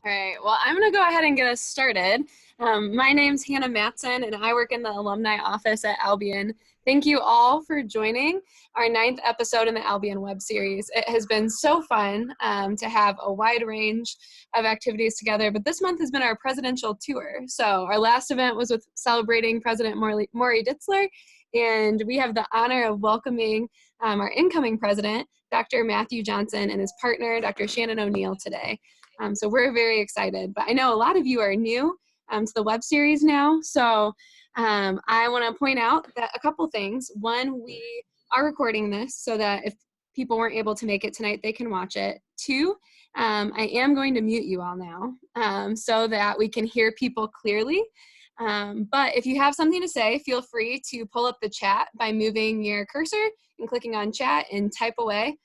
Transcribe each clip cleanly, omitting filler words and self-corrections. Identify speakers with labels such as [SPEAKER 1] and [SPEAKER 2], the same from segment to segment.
[SPEAKER 1] All right, well, I'm going to go ahead and get us started. My name's Hannah Matson, and I work in the Alumni office at Albion. Thank you all for joining our 9th episode in the Albion web series. It has been so fun to have a wide range of activities together, but this month has been our presidential tour. So our last event was with celebrating President Maury Ditzler, and we have the honor of welcoming our incoming president, Dr. Matthew Johnson, and his partner, Dr. Shannon O'Neill, today. So we're very excited, but I know a lot of you are new to the web series now. So I want to point out that a couple things. One, we are recording this so that if people weren't able to make it tonight, they can watch it. Two, I am going to mute you all now so that we can hear people clearly. But if you have something to say, feel free to pull up the chat by moving your cursor and clicking on chat and type away.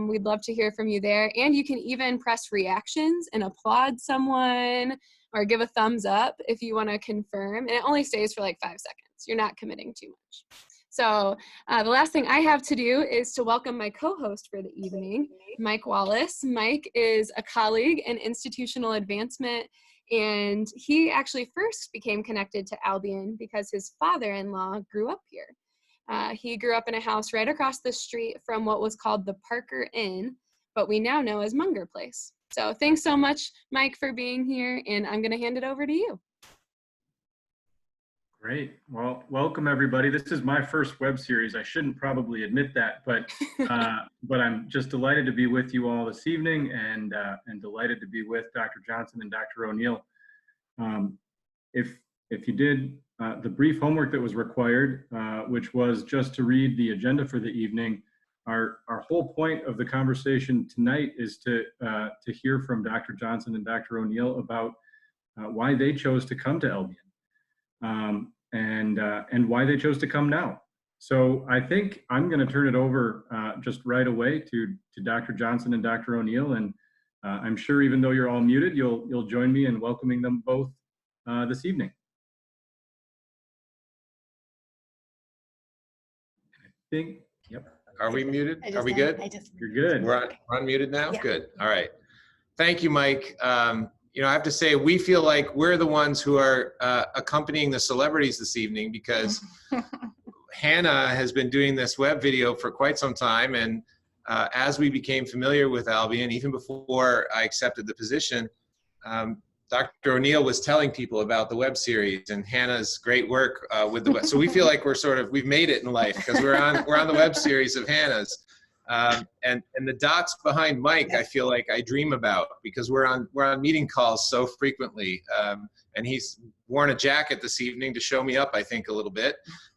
[SPEAKER 1] We'd love to hear from you there. And you can even press reactions and applaud someone or give a thumbs up if you want to confirm. And it only stays for like 5 seconds. You're not committing too much. So the last thing I have to do is to welcome my co-host for the evening, Mike Wallace. Mike is a colleague in institutional advancement, and he actually first became connected to Albion because his father-in-law grew up here. He grew up in a house right across the street from what was called the Parker Inn, but we now know as Munger Place. So thanks so much, Mike, for being here, and I'm going to hand it over to you.
[SPEAKER 2] Great. Well, welcome everybody. This is my first web series. I shouldn't probably admit that, but I'm just delighted to be with you all this evening, and delighted to be with Dr. Johnson and Dr. O'Neill. If you did the brief homework that was required, which was just to read the agenda for the evening, our whole point of the conversation tonight is to hear from Dr. Johnson and Dr. O'Neill about why they chose to come to Albion, and why they chose to come now. So I think I'm going to turn it over just right away to Dr. Johnson and Dr. O'Neill, and I'm sure even though you're all muted, you'll join me in welcoming them both this evening. Yep.
[SPEAKER 3] Are we muted? Are we good?
[SPEAKER 2] You're good.
[SPEAKER 3] We're unmuted now?
[SPEAKER 4] Yeah.
[SPEAKER 3] Good. All right. Thank you, Mike. I have to say, we feel like we're the ones who are accompanying the celebrities this evening, because Hannah has been doing this web video for quite some time. And as we became familiar with Albion, even before I accepted the position, Dr. O'Neill was telling people about the web series and Hannah's great work with the web. So we feel like we've made it in life, because we're on the web series of Hannah's. And the dots behind Mike, I feel like I dream about, because we're on meeting calls so frequently. And he's worn a jacket this evening to show me up, I think, a little bit.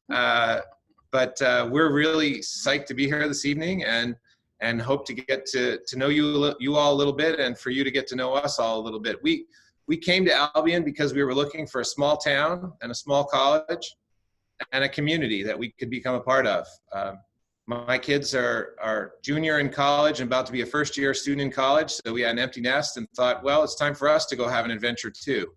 [SPEAKER 3] But we're really psyched to be here this evening, and hope to get to know you all a little bit, and for you to get to know us all a little bit. We came to Albion because we were looking for a small town and a small college and a community that we could become a part of. My kids are junior in college and about to be a first-year student in college, so we had an empty nest and thought, well, it's time for us to go have an adventure too.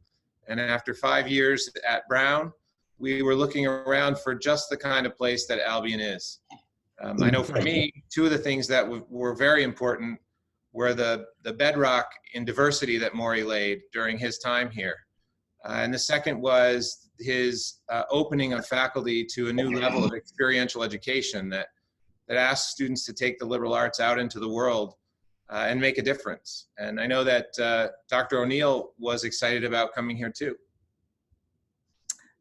[SPEAKER 3] And after 5 years at Brown, we were looking around for just the kind of place that Albion is. I know for me, two of the things that were very important were the bedrock in diversity that Maury laid during his time here. And the second was his opening of faculty to a new level of experiential education that asks students to take the liberal arts out into the world and make a difference. And I know that Dr. O'Neill was excited about coming here too.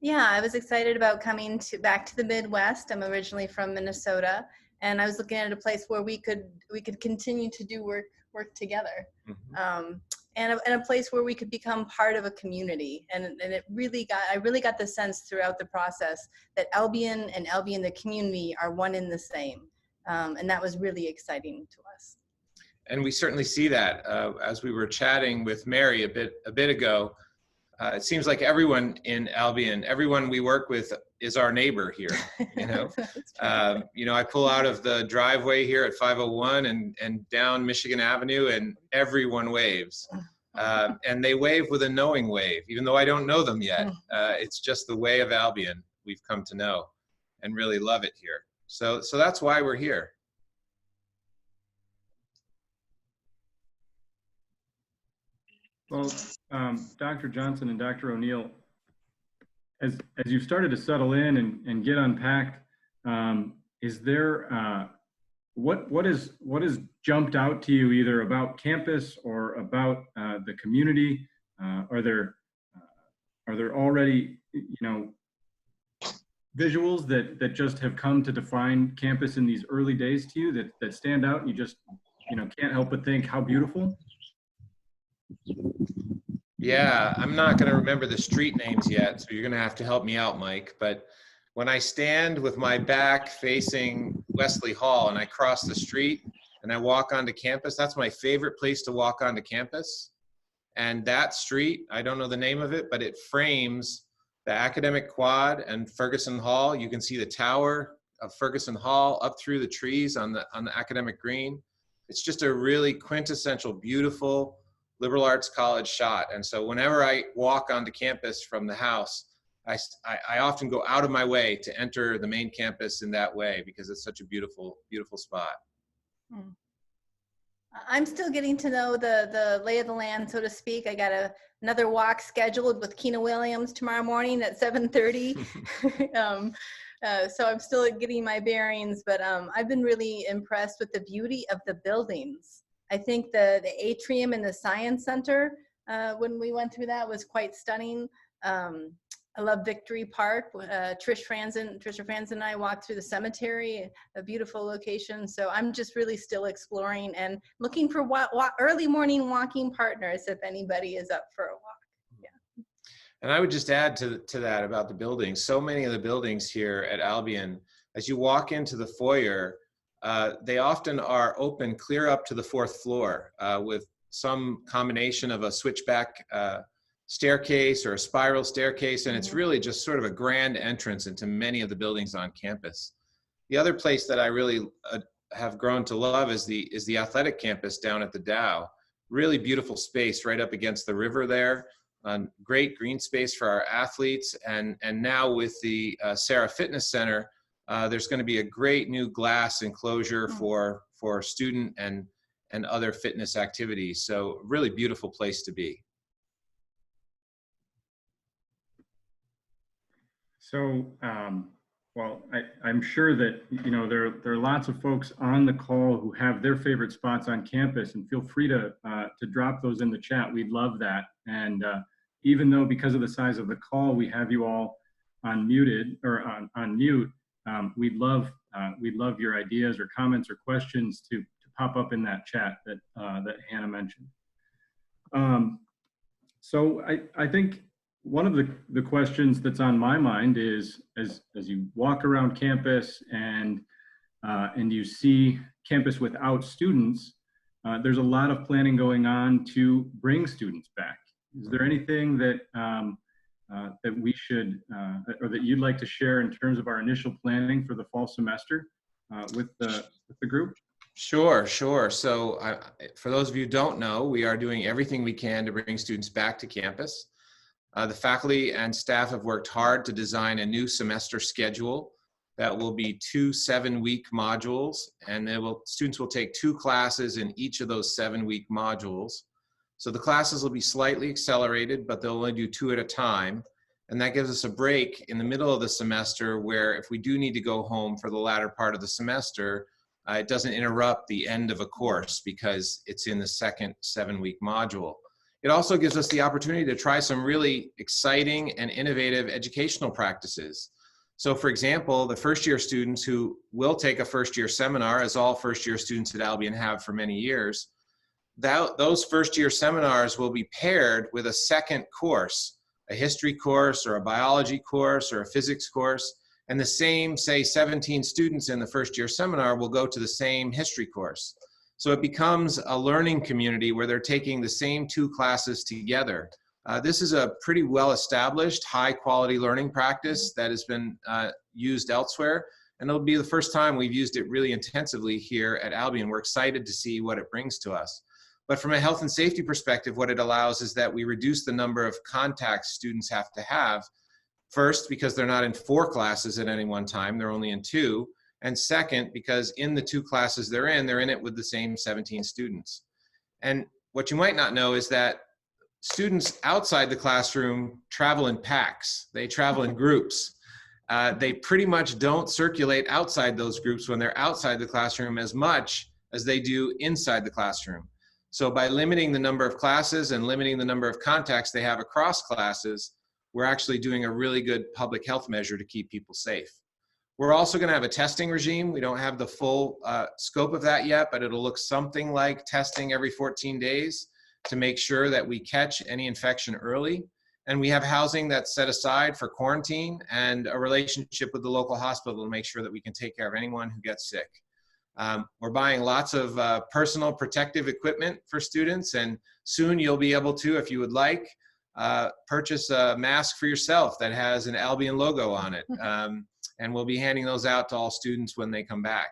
[SPEAKER 4] Yeah, I was excited about coming back to the Midwest. I'm originally from Minnesota, and I was looking at a place where we could continue to do work together, and a place where we could become part of a community. And I really got the sense throughout the process that Albion and Albion the community are one and the same, and that was really exciting to us.
[SPEAKER 3] And we certainly see that as we were chatting with Mary a bit ago. It seems like everyone in Albion, everyone we work with, is our neighbor here. I pull out of the driveway here at 501 and down Michigan Avenue, and everyone waves. And they wave with a knowing wave, even though I don't know them yet. It's just the way of Albion we've come to know and really love it here. So that's why we're here.
[SPEAKER 2] Well, Dr. Johnson and Dr. O'Neill, as you've started to settle in and get unpacked, is there what has jumped out to you either about campus or about the community? Are there already visuals that just have come to define campus in these early days to you that stand out and you just can't help but think how beautiful?
[SPEAKER 3] Yeah, I'm not going to remember the street names yet, so you're going to have to help me out, Mike. But when I stand with my back facing Wesley Hall and I cross the street and I walk onto campus, that's my favorite place to walk onto campus. And that street, I don't know the name of it, but it frames the academic quad and Ferguson Hall. You can see the tower of Ferguson Hall up through the trees on the academic green. It's just a really quintessential, beautiful liberal arts college shot. And so whenever I walk onto campus from the house, I often go out of my way to enter the main campus in that way because it's such a beautiful, beautiful spot.
[SPEAKER 4] I'm still getting to know the lay of the land, so to speak. I got another walk scheduled with Keena Williams tomorrow morning at 7:30. So I'm still getting my bearings, but I've been really impressed with the beauty of the buildings. I think the atrium in the Science Center, when we went through that, was quite stunning. I love Victory Park. Trisha Franzen and I walked through the cemetery, a beautiful location. So I'm just really still exploring and looking for early morning walking partners if anybody is up for a walk. Yeah.
[SPEAKER 3] And I would just add to that about the buildings. So many of the buildings here at Albion, as you walk into the foyer, they often are open clear up to the 4th floor with some combination of a switchback staircase or a spiral staircase, and it's really just sort of a grand entrance into many of the buildings on campus. The other place that I really have grown to love is the athletic campus down at the Dow. Really beautiful space right up against the river there. Great green space for our athletes, and now with the Serra Fitness Center, there's going to be a great new glass enclosure for student and other fitness activities. So really beautiful place to be.
[SPEAKER 2] So, well, I'm sure that, there are lots of folks on the call who have their favorite spots on campus, and feel free to drop those in the chat. We'd love that. And even though because of the size of the call, we have you all unmuted or on mute, we'd love your ideas or comments or questions to pop up in that chat that Hannah mentioned. So I think one of the questions that's on my mind is, as you walk around campus and you see campus without students, there's a lot of planning going on to bring students back. Is there anything that that we should or that you'd like to share in terms of our initial planning for the fall semester with the group?
[SPEAKER 3] Sure. So for those of you who don't know, we are doing everything we can to bring students back to campus. The faculty and staff have worked hard to design a new semester schedule that will be 2 7-week modules, and students will take 2 classes in each of those 7-week modules. So the classes will be slightly accelerated, but they'll only do 2 at a time. And that gives us a break in the middle of the semester where if we do need to go home for the latter part of the semester, it doesn't interrupt the end of a course because it's in the second 7-week module. It also gives us the opportunity to try some really exciting and innovative educational practices. So for example, the first-year students who will take a first-year seminar, as all first-year students at Albion have for many years, those first-year seminars will be paired with a second course, a history course or a biology course or a physics course, and the same, say, 17 students in the first-year seminar will go to the same history course. So it becomes a learning community where they're taking the same 2 classes together. This is a pretty well-established, high-quality learning practice that has been used elsewhere, and it'll be the first time we've used it really intensively here at Albion. We're excited to see what it brings to us. But from a health and safety perspective, what it allows is that we reduce the number of contacts students have to have. First, because they're not in 4 classes at any one time, they're only in 2. And second, because in the 2 classes they're in it with the same 17 students. And what you might not know is that students outside the classroom travel in packs. They travel in groups. They pretty much don't circulate outside those groups when they're outside the classroom as much as they do inside the classroom. So by limiting the number of classes and limiting the number of contacts they have across classes, we're actually doing a really good public health measure to keep people safe. We're also going to have a testing regime. We don't have the full scope of that yet, but it'll look something like testing every 14 days to make sure that we catch any infection early. And we have housing that's set aside for quarantine and a relationship with the local hospital to make sure that we can take care of anyone who gets sick. We're buying lots of personal protective equipment for students, and soon you'll be able to, if you would like, purchase a mask for yourself that has an Albion logo on it. And we'll be handing those out to all students when they come back.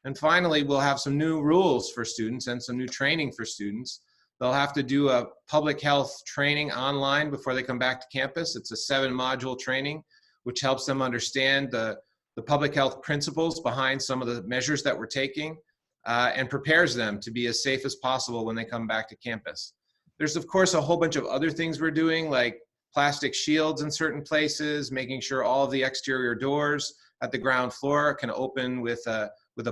[SPEAKER 3] And finally, we'll have some new rules for students and some new training for students. They'll have to do a public health training online before they come back to campus. It's a 7-module training, which helps them understand the public health principles behind some of the measures that we're taking and prepares them to be as safe as possible when they come back to campus. There's, of course, a whole bunch of other things we're doing, like plastic shields in certain places, making sure all of the exterior doors at the ground floor can open with a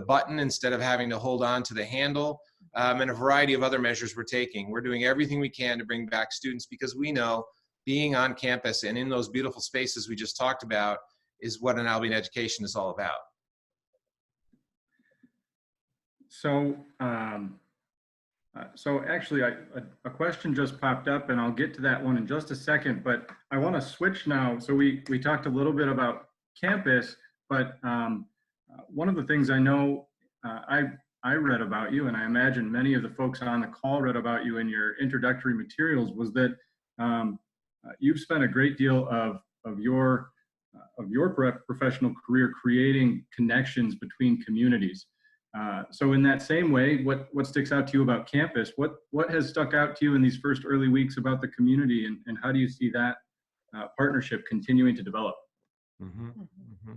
[SPEAKER 3] button instead of having to hold on to the handle, and a variety of other measures we're taking. We're doing everything we can to bring back students because we know being on campus and in those beautiful spaces we just talked about is what an Albion education is all about.
[SPEAKER 2] So, so actually, a question just popped up, and I'll get to that one in just a second, but I want to switch now. So we talked a little bit about campus, but one of the things I know I read about you, and I imagine many of the folks on the call read about you in your introductory materials, was that you've spent a great deal of your professional career creating connections between communities. So in that same way, what sticks out to you about campus? What has stuck out to you in these first early weeks about the community, and how do you see that partnership continuing to develop?
[SPEAKER 3] Mm-hmm. Mm-hmm.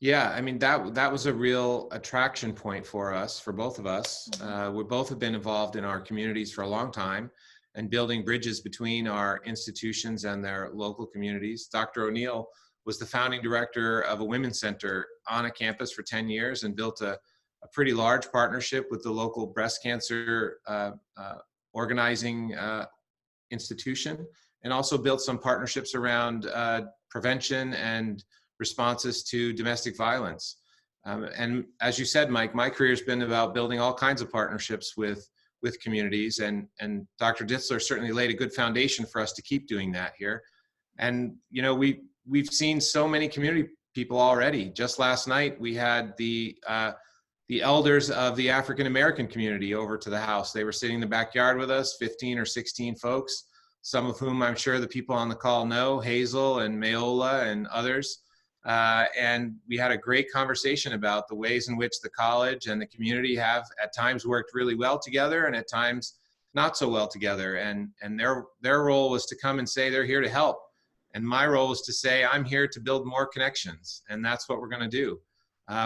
[SPEAKER 3] Yeah, I mean, that was a real attraction point for us, for both of us. We both have been involved in our communities for a long time and building bridges between our institutions and their local communities. Dr. O'Neill was the founding director of a women's center on a campus for 10 years and built a pretty large partnership with the local breast cancer organizing institution, and also built some partnerships around prevention and responses to domestic violence. And as you said, Mike, my career has been about building all kinds of partnerships with communities, and Dr. Ditzler certainly laid a good foundation for us to keep doing that here. And you know, we've seen so many community people already. Just last night, we had the elders of the African American community over to the house. They were sitting in the backyard with us, 15 or 16 folks, some of whom I'm sure the people on the call know, Hazel and Mayola and others. And we had a great conversation about the ways in which the college and the community have at times worked really well together and at times not so well together. And their role was to come and say they're here to help. And my role is to say I'm here to build more connections. And that's what we're going to do.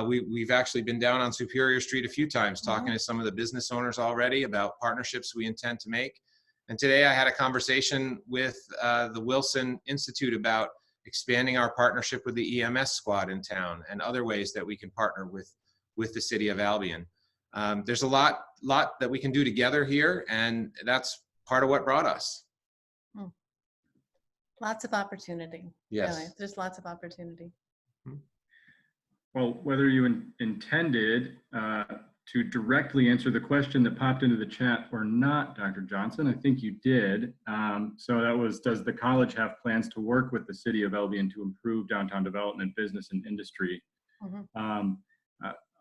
[SPEAKER 3] We've actually been down on Superior Street a few times talking to some of the business owners already about partnerships we intend to make. And today I had a conversation with the Wilson Institute about expanding our partnership with the EMS squad in town and other ways that we can partner with the city of Albion. There's a lot that we can do together here, and that's part of what brought us.
[SPEAKER 4] Lots of opportunity.
[SPEAKER 3] Yes.
[SPEAKER 4] Really. There's lots of opportunity.
[SPEAKER 2] Well, whether you intended to directly answer the question that popped into the chat or not, Dr. Johnson, I think you did. So that was, does the college have plans to work with the city of Albion to improve downtown development, business, and industry?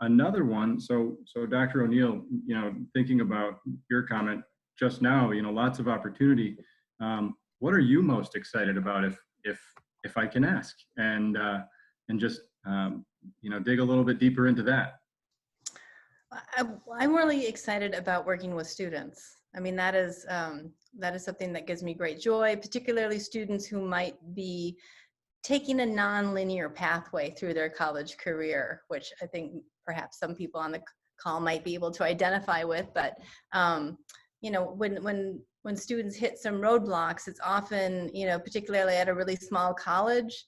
[SPEAKER 2] Another one, so Dr. O'Neill, you know, thinking about your comment just now, you know, lots of opportunity. What are you most excited about, if I can ask, and just you know, dig a little bit deeper into that?
[SPEAKER 4] I'm really excited about working with students. I mean, that is something that gives me great joy, particularly students who might be taking a non-linear pathway through their college career, which I think perhaps some people on the call might be able to identify with. But you know, when when students hit some roadblocks, it's often, you know, particularly at a really small college,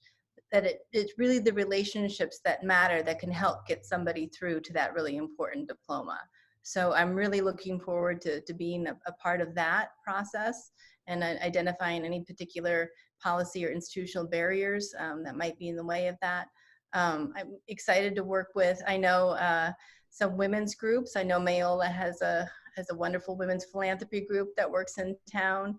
[SPEAKER 4] that it's really the relationships that matter that can help get somebody through to that really important diploma. So I'm really looking forward to being a part of that process and identifying any particular policy or institutional barriers that might be in the way of that. I'm excited to work with, I know some women's groups. I know Mayola has a wonderful women's philanthropy group that works in town.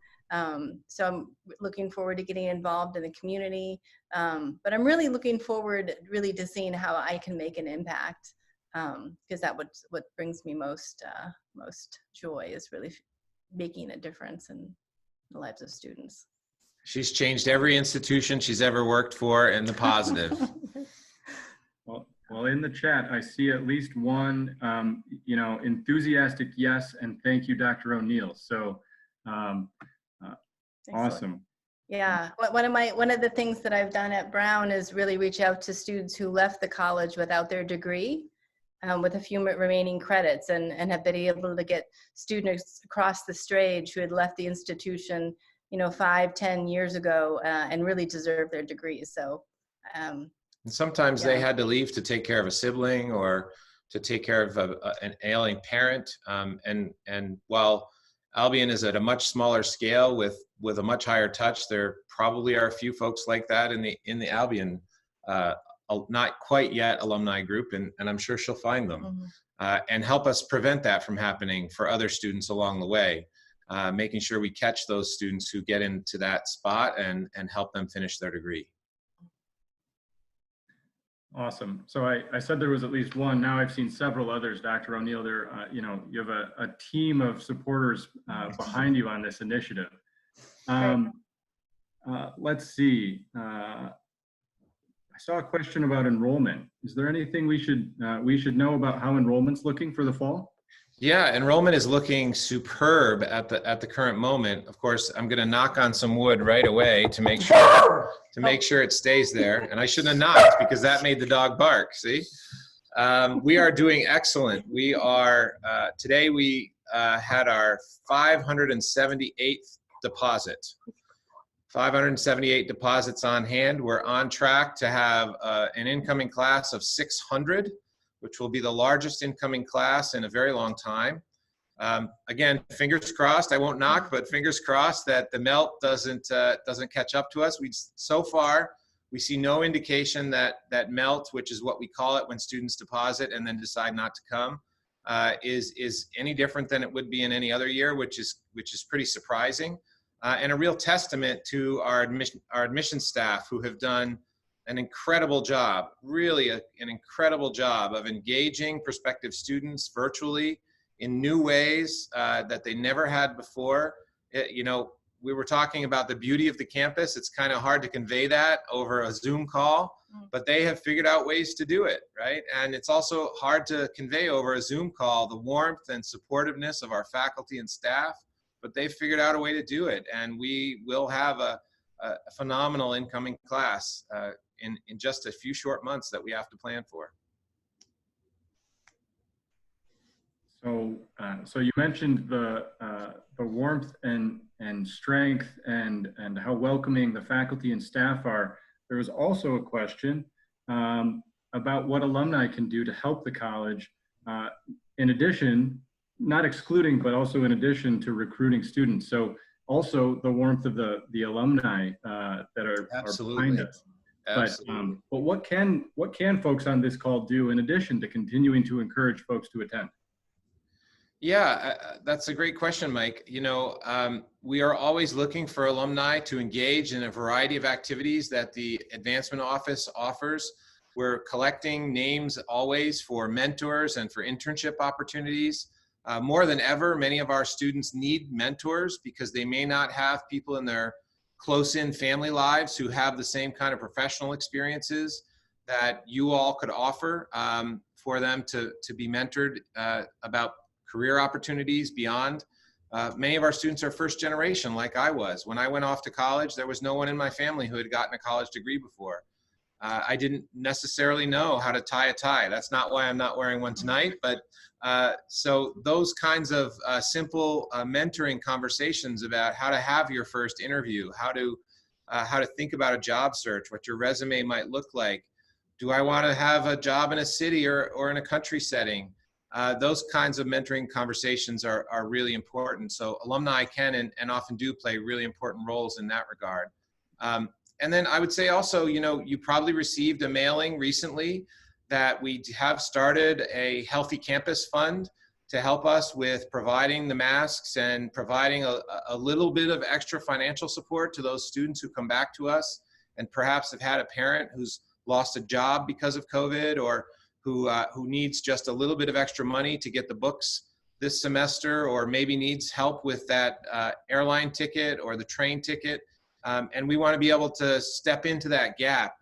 [SPEAKER 4] So I'm looking forward to getting involved in the community. But I'm really looking forward really to seeing how I can make an impact, because that what brings me most joy is really making a difference in the lives of students.
[SPEAKER 3] She's changed every institution she's ever worked for in the positive.
[SPEAKER 2] Well, in the chat, I see at least one, you know, enthusiastic yes, and thank you, Dr. O'Neill. So awesome.
[SPEAKER 4] Yeah, one of the things that I've done at Brown is really reach out to students who left the college without their degree, with a few remaining credits, and have been able to get students across the stage who had left the institution, you know, 5-10 years ago, and really deserve their degrees. So.
[SPEAKER 3] And sometimes they had to leave to take care of a sibling or to take care of an ailing parent. And while Albion is at a much smaller scale with a much higher touch, there probably are a few folks like that in the Albion, not quite yet alumni group, and I'm sure she'll find them and help us prevent that from happening for other students along the way, making sure we catch those students who get into that spot and help them finish their degree.
[SPEAKER 2] Awesome. So I said there was at least one. Now I've seen several others, Dr. O'Neill. There, you know, you have a team of supporters behind you on this initiative. Let's see. I saw a question about enrollment. Is there anything we should know about how enrollment's looking for the fall?
[SPEAKER 3] Yeah, enrollment is looking superb at the current moment. Of course, I'm going to knock on some wood right away to make sure it stays there. And I shouldn't have knocked because that made the dog bark. See, we are doing excellent. We are today. We had our 578th deposit. 578 deposits on hand. We're on track to have an incoming class of 600. Which will be the largest incoming class in a very long time. Again, fingers crossed, I won't knock, but fingers crossed that the melt doesn't catch up to us. So far, we see no indication that melt, which is what we call it when students deposit and then decide not to come, is any different than it would be in any other year, which is pretty surprising, and a real testament to our admission staff who have done an incredible job, really an incredible job of engaging prospective students virtually in new ways that they never had before. You know, we were talking about the beauty of the campus. It's kind of hard to convey that over a Zoom call, but they have figured out ways to do it, right? And it's also hard to convey over a Zoom call the warmth and supportiveness of our faculty and staff, but they've figured out a way to do it. And we will have a phenomenal incoming class in just a few short months that we have to plan for.
[SPEAKER 2] So you mentioned the warmth and strength and how welcoming the faculty and staff are. There was also a question about what alumni can do to help the college, in addition, not excluding, but also in addition to recruiting students. So also the warmth of the alumni that are behind us. But what can folks on this call do in addition to continuing to encourage folks to attend?
[SPEAKER 3] Yeah, that's a great question, Mike. You know, we are always looking for alumni to engage in a variety of activities that the Advancement Office offers. We're collecting names always for mentors and for internship opportunities. More than ever, many of our students need mentors because they may not have people in their close-in family lives who have the same kind of professional experiences that you all could offer for them to be mentored about career opportunities beyond. Many of our students are first generation like I was. When I went off to college, there was no one in my family who had gotten a college degree before. I didn't necessarily know how to tie a tie. That's not why I'm not wearing one tonight, but so those kinds of simple mentoring conversations about how to have your first interview, how to think about a job search, what your resume might look like. Do I want to have a job in a city or in a country setting? Those kinds of mentoring conversations are really important. So alumni can and often do play really important roles in that regard. And then I would say also, you probably received a mailing recently that we have started a Healthy Campus Fund to help us with providing the masks and providing a little bit of extra financial support to those students who come back to us and perhaps have had a parent who's lost a job because of COVID, or who needs just a little bit of extra money to get the books this semester, or maybe needs help with that airline ticket or the train ticket. And we want to be able to step into that gap.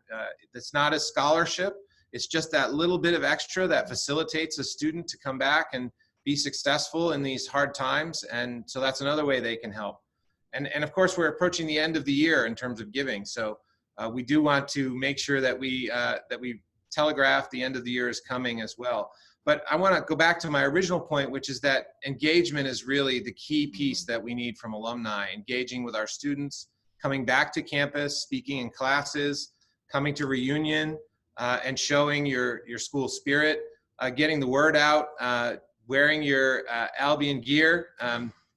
[SPEAKER 3] It's not a scholarship. It's just that little bit of extra that facilitates a student to come back and be successful in these hard times. And so that's another way they can help. And of course, we're approaching the end of the year in terms of giving. So we do want to make sure that we telegraph the end of the year is coming as well. But I want to go back to my original point, which is that engagement is really the key piece that we need from alumni, engaging with our students, coming back to campus, speaking in classes, coming to reunion, and showing your school spirit, getting the word out, wearing your Albion gear,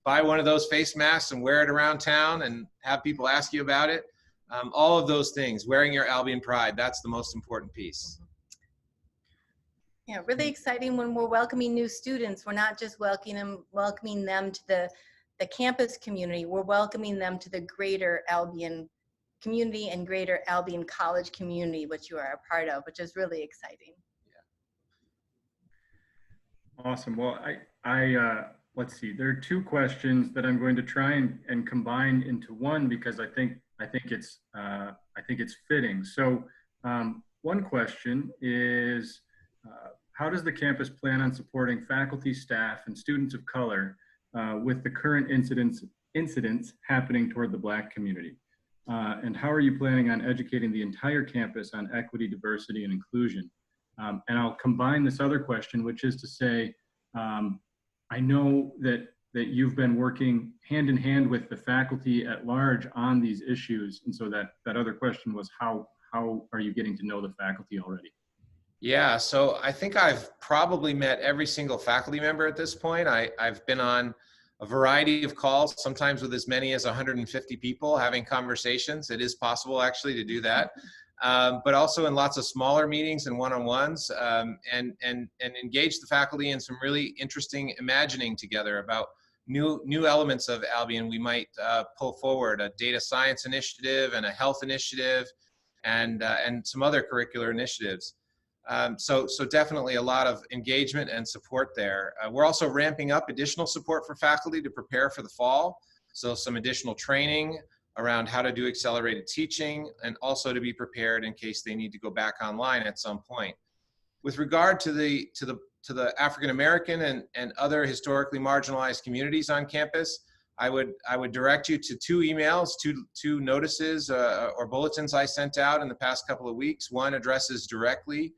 [SPEAKER 3] buy one of those face masks and wear it around town and have people ask you about it. All of those things, wearing your Albion pride, that's the most important piece.
[SPEAKER 4] Yeah, really exciting when we're welcoming new students. We're not just welcoming them to the campus community, we're welcoming them to the greater Albion community and greater Albion College community, which you are a part of, which is really exciting.
[SPEAKER 2] Yeah. Awesome. Well, I let's see, there are two questions that I'm going to try and combine into one, because I think it's fitting. So one question is, how does the campus plan on supporting faculty, staff, and students of color with the current incidents happening toward the Black community? And how are you planning on educating the entire campus on equity, diversity, and inclusion? And I'll combine this other question, which is to say, I know that you've been working hand in hand with the faculty at large on these issues. And so that other question was, how are you getting to know the faculty already?
[SPEAKER 3] Yeah, so I think I've probably met every single faculty member at this point. I've been on a variety of calls, sometimes with as many as 150 people having conversations. It is possible actually to do that, but also in lots of smaller meetings and one-on-ones, and engage the faculty in some really interesting imagining together about new elements of Albion we might pull forward, a data science initiative and a health initiative, and some other curricular initiatives. So definitely a lot of engagement and support there. We're also ramping up additional support for faculty to prepare for the fall. So some additional training around how to do accelerated teaching, and also to be prepared in case they need to go back online at some point. With regard to the African American and other historically marginalized communities on campus, I would direct you to two emails, two notices or bulletins I sent out in the past couple of weeks. One addresses directly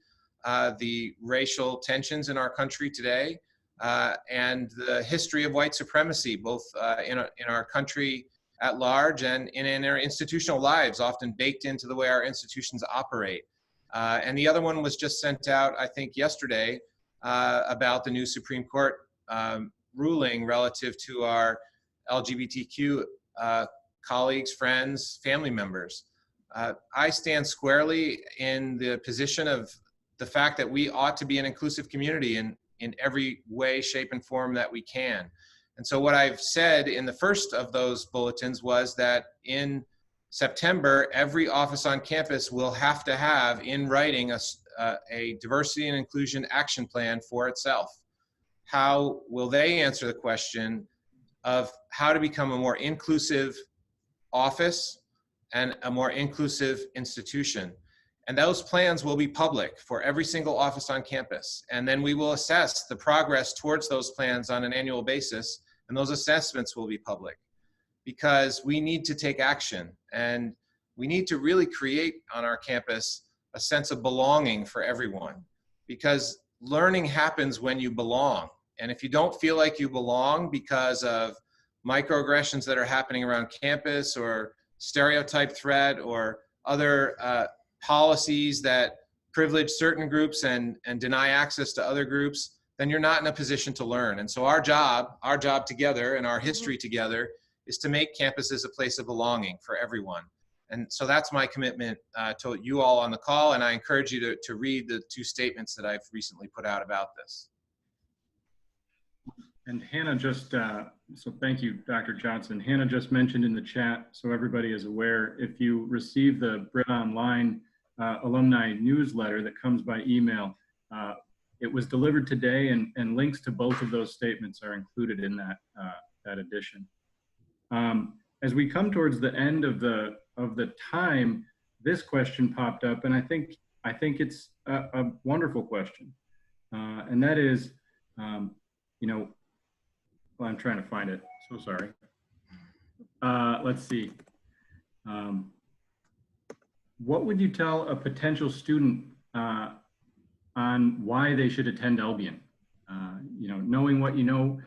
[SPEAKER 3] the racial tensions in our country today, and the history of white supremacy, both in our country at large and in our institutional lives, often baked into the way our institutions operate. And the other one was just sent out, I think, yesterday, about the new Supreme Court ruling relative to our LGBTQ colleagues, friends, family members. I stand squarely in the position of the fact that we ought to be an inclusive community in every way, shape, and form that we can. And so what I've said in the first of those bulletins was that in September, every office on campus will have to have in writing a diversity and inclusion action plan for itself. How will they answer the question of how to become a more inclusive office and a more inclusive institution? And those plans will be public for every single office on campus. And then we will assess the progress towards those plans on an annual basis, and those assessments will be public, because we need to take action, and we need to really create on our campus a sense of belonging for everyone, because learning happens when you belong. And if you don't feel like you belong because of microaggressions that are happening around campus, or stereotype threat, or other policies that privilege certain groups and deny access to other groups, then you're not in a position to learn. And so our job together and our history together is to make campuses a place of belonging for everyone. And so that's my commitment to you all on the call, and I encourage you to read the 2 statements that I've recently put out about this.
[SPEAKER 2] And Hannah just, so thank you, Dr. Johnson. Hannah just mentioned in the chat, so everybody is aware, if you receive the Brit Online alumni newsletter that comes by email, it was delivered today, and links to both of those statements are included in that, that edition. As we come towards the end of the time, this question popped up, and I think it's a wonderful question, and that is, you know, well, I'm trying to find it. So sorry. Let's see. What would you tell a potential student on why they should attend Albion? You know, knowing what you know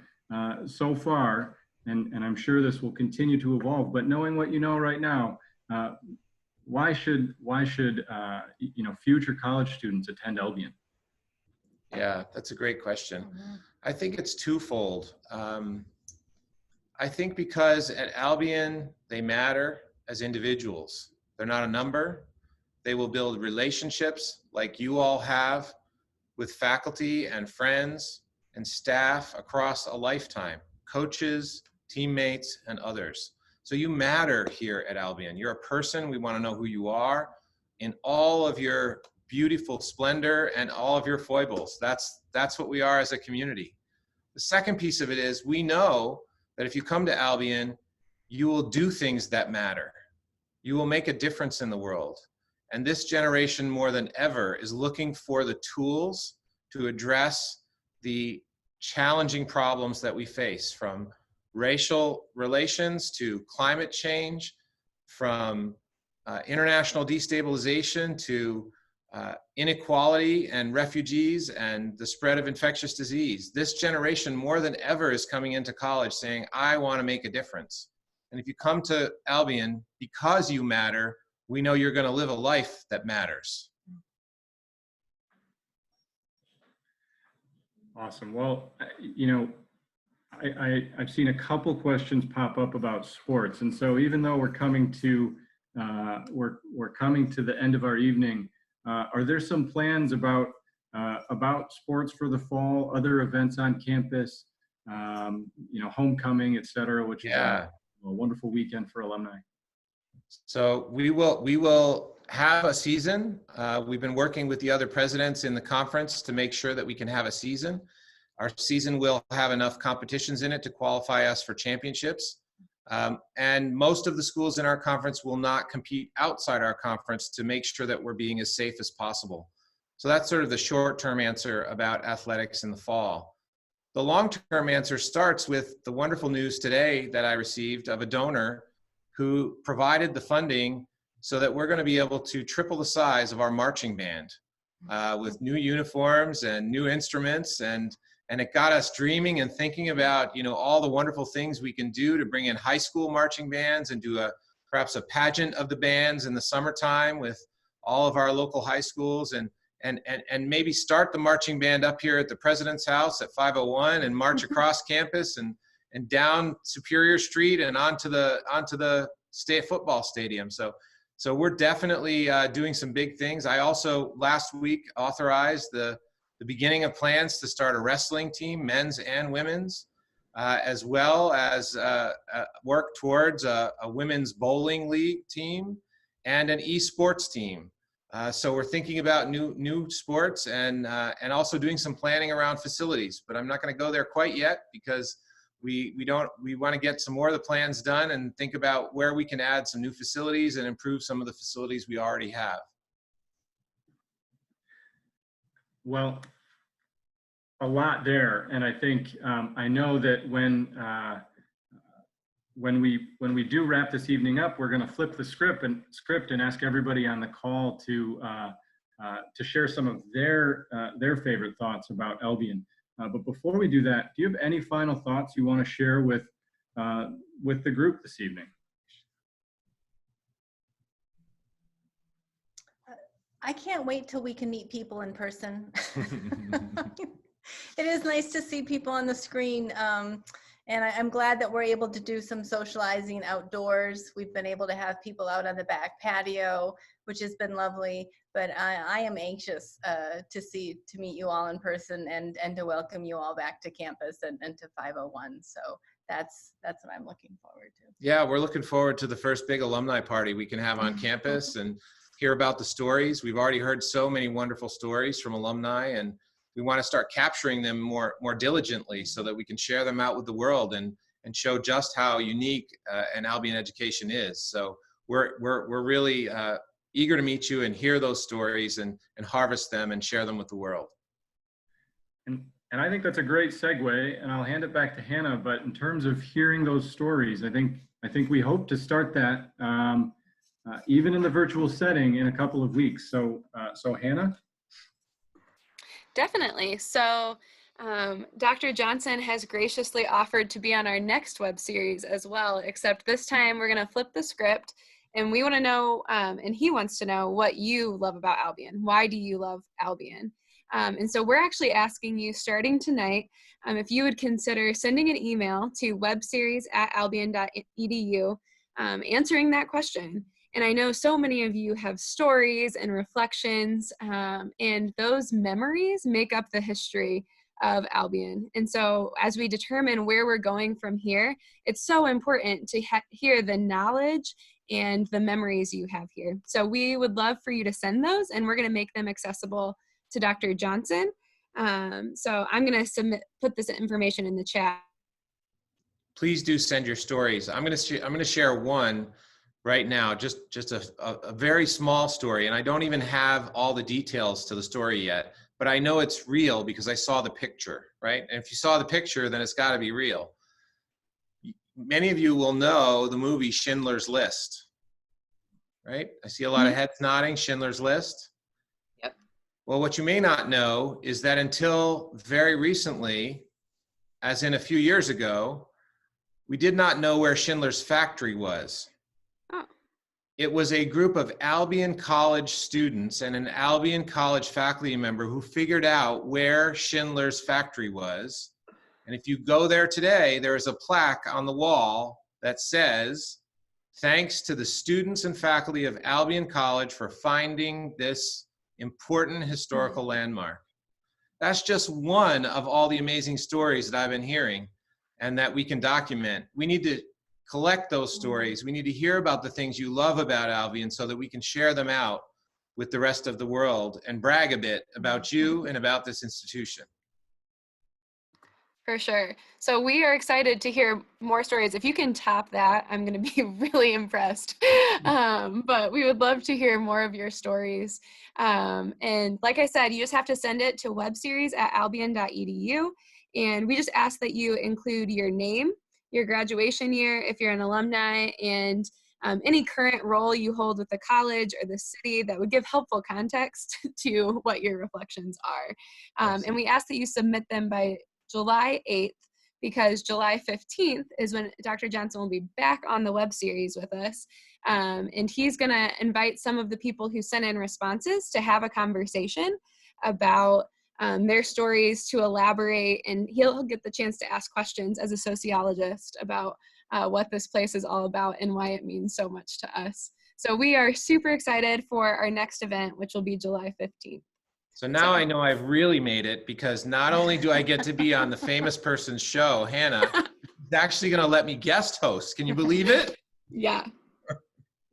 [SPEAKER 2] so far, and I'm sure this will continue to evolve, but knowing what you know right now, why should you know, future college students attend Albion?
[SPEAKER 3] Yeah, that's a great question. I think it's twofold. I think because at Albion, they matter as individuals. They're not a number. They will build relationships like you all have with faculty and friends and staff across a lifetime, coaches, teammates, and others. So you matter here at Albion. You're a person. We want to know who you are in all of your beautiful splendor and all of your foibles. That's what we are as a community. The second piece of it is, we know that if you come to Albion, you will do things that matter. You will make a difference in the world. And this generation more than ever is looking for the tools to address the challenging problems that we face, from racial relations to climate change, from international destabilization to inequality and refugees and the spread of infectious disease. This generation more than ever is coming into college saying, I want to make a difference. And if you come to Albion because you matter, we know you're going to live a life that matters. Awesome.
[SPEAKER 2] Well, you know, I've seen a couple questions pop up about sports, and so even though we're coming to we're coming to the end of our evening, are there some plans about sports for the fall, other events on campus, you know, homecoming, etc., which is a wonderful weekend for alumni?
[SPEAKER 3] So we will have a season. We've been working with the other presidents in the conference to make sure that we can have a season. Our season will have enough competitions in it to qualify us for championships. And most of the schools in our conference will not compete outside our conference to make sure that we're being as safe as possible. So that's sort of the short-term answer about athletics in the fall. The long-term answer starts with the wonderful news today that I received of a donor who provided the funding so that we're going to be able to triple the size of our marching band with new uniforms and new instruments, and it got us dreaming and thinking about, you know, all the wonderful things we can do to bring in high school marching bands and do perhaps a pageant of the bands in the summertime with all of our local high schools, and maybe start the marching band up here at the President's House at 501 and march across campus and down Superior Street and onto the state football stadium. So we're definitely doing some big things. I also last week authorized the beginning of plans to start a wrestling team, men's and women's, as well as work towards a women's bowling league team and an esports team. So we're thinking about new sports and also doing some planning around facilities, but I'm not going to go there quite yet because we want to get some more of the plans done and think about where we can add some new facilities and improve some of the facilities we already have.
[SPEAKER 2] Well, a lot there, and I think I know that when we do wrap this evening up, we're going to flip the script and ask everybody on the call to to share some of their favorite thoughts about Albion. But before we do that, do you have any final thoughts you want to share with the group this evening?
[SPEAKER 4] I can't wait till we can meet people in person. It is nice to see people on the screen. And I'm glad that we're able to do some socializing outdoors. We've been able to have people out on the back patio, which has been lovely. But I am anxious to meet you all in person and to welcome you all back to campus and to 501. So that's what I'm looking forward to.
[SPEAKER 3] Yeah, we're looking forward to the first big alumni party we can have on campus and hear about the stories. We've already heard so many wonderful stories from alumni, and we want to start capturing them more diligently so that we can share them out with the world and show just how unique an Albion education is. So we're really eager to meet you and hear those stories and harvest them and share them with the world.
[SPEAKER 2] And I think that's a great segue, and I'll hand it back to Hannah. But in terms of hearing those stories, I think we hope to start that even in the virtual setting in a couple of weeks. So Hannah?
[SPEAKER 1] Definitely. So Dr. Johnson has graciously offered to be on our next web series as well, except this time we're going to flip the script, and we want to know, and he wants to know, what you love about Albion. Why do you love Albion? And so we're actually asking you, starting tonight, if you would consider sending an email to webseries@albion.edu answering that question. And I know so many of you have stories and reflections, and those memories make up the history of Albion. And so as we determine where we're going from here, it's so important to hear the knowledge and the memories you have here. So we would love for you to send those, and we're going to make them accessible to Dr. Johnson. So I'm going to put this information in the chat.
[SPEAKER 3] Please do send your stories. I'm going to share one right now, just a very small story, and I don't even have all the details to the story yet, but I know it's real because I saw the picture, right? And if you saw the picture, then it's got to be real. Many of you will know the movie Schindler's List, right? I see a lot of heads nodding. Schindler's List.
[SPEAKER 1] Yep.
[SPEAKER 3] Well, what you may not know is that until very recently, as in a few years ago, we did not know where Schindler's factory was. It was a group of Albion College students and an Albion College faculty member who figured out where Schindler's factory was. And if you go there today, there is a plaque on the wall that says, "Thanks to the students and faculty of Albion College for finding this important historical landmark." That's just one of all the amazing stories that I've been hearing and that we can document. We need to collect those stories. We need to hear about the things you love about Albion so that we can share them out with the rest of the world and brag a bit about you and about this institution.
[SPEAKER 1] For sure. So we are excited to hear more stories. If you can top that, I'm going to be really impressed. But we would love to hear more of your stories. And like I said, you just have to send it to webseries@albion.edu. And we just ask that you include your name, your graduation year, if you're an alumni, and any current role you hold with the college or the city that would give helpful context to what your reflections are. And we ask that you submit them by July 8th, because July 15th is when Dr. Johnson will be back on the web series with us. And he's going to invite some of the people who sent in responses to have a conversation about their stories, to elaborate, and he'll get the chance to ask questions as a sociologist about what this place is all about and why it means so much to us. So we are super excited for our next event, which will be July 15th.
[SPEAKER 3] So now I know I've really made it, because not only do I get to be on the famous person's show, Hannah is actually going to let me guest host. Can you believe it?
[SPEAKER 1] Yeah.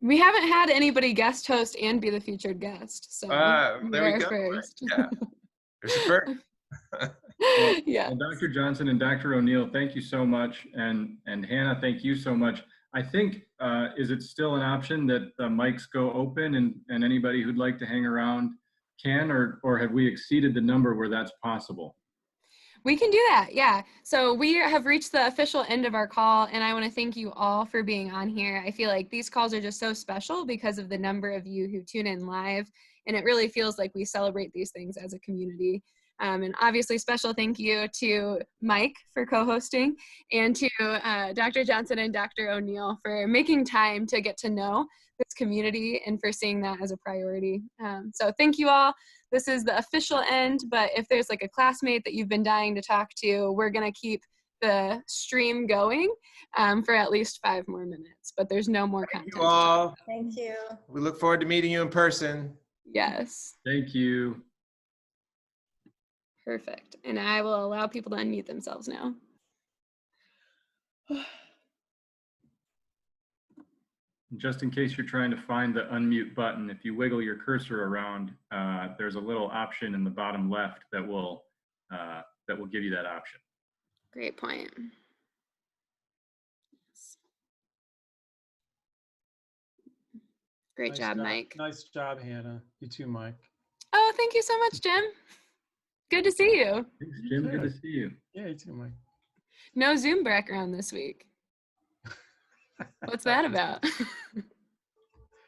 [SPEAKER 1] We haven't had anybody guest host and be the featured guest. So
[SPEAKER 3] there we go.
[SPEAKER 1] First.
[SPEAKER 3] Yeah. There's a first.
[SPEAKER 1] Yeah.
[SPEAKER 2] And Dr. Johnson and Dr. O'Neill, thank you so much. And Hannah, thank you so much. I think, is it still an option that the mics go open and anybody who'd like to hang around can, or have we exceeded the number where that's possible?
[SPEAKER 1] We can do that, yeah. So we have reached the official end of our call, and I want to thank you all for being on here. I feel like these calls are just so special because of the number of you who tune in live, and it really feels like we celebrate these things as a community. And obviously, special thank you to Mike for co-hosting, and to Dr. Johnson and Dr. O'Neill for making time to get to know this community and for seeing that as a priority. So thank you all. This is the official end, but if there's like a classmate that you've been dying to talk to, we're gonna keep the stream going for at least 5 more minutes, but there's no more content.
[SPEAKER 3] Thank you all.
[SPEAKER 4] Thank you.
[SPEAKER 3] We look forward to meeting you in person.
[SPEAKER 1] Yes.
[SPEAKER 2] Thank you.
[SPEAKER 1] Perfect. And I will allow people to unmute themselves now.
[SPEAKER 2] Just in case you're trying to find the unmute button, if you wiggle your cursor around, there's a little option in the bottom left that will give you that option.
[SPEAKER 1] Great point. Great
[SPEAKER 5] Nice
[SPEAKER 1] job, Mike.
[SPEAKER 5] Nice job, Hannah. You too, Mike.
[SPEAKER 1] Oh, thank you so much, Jim. Good to see you.
[SPEAKER 2] Thanks, Jim. Good to see you.
[SPEAKER 5] Yeah, you too, Mike.
[SPEAKER 1] No Zoom background this week. What's that about?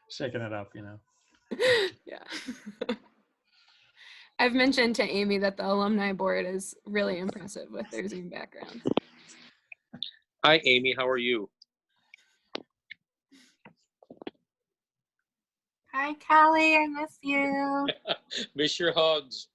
[SPEAKER 5] Shaking it up, you know.
[SPEAKER 1] Yeah. I've mentioned to Amy that the alumni board is really impressive with their Zoom background.
[SPEAKER 6] Hi, Amy. How are you?
[SPEAKER 7] Hi, Callie. I miss you.
[SPEAKER 6] Miss your hugs.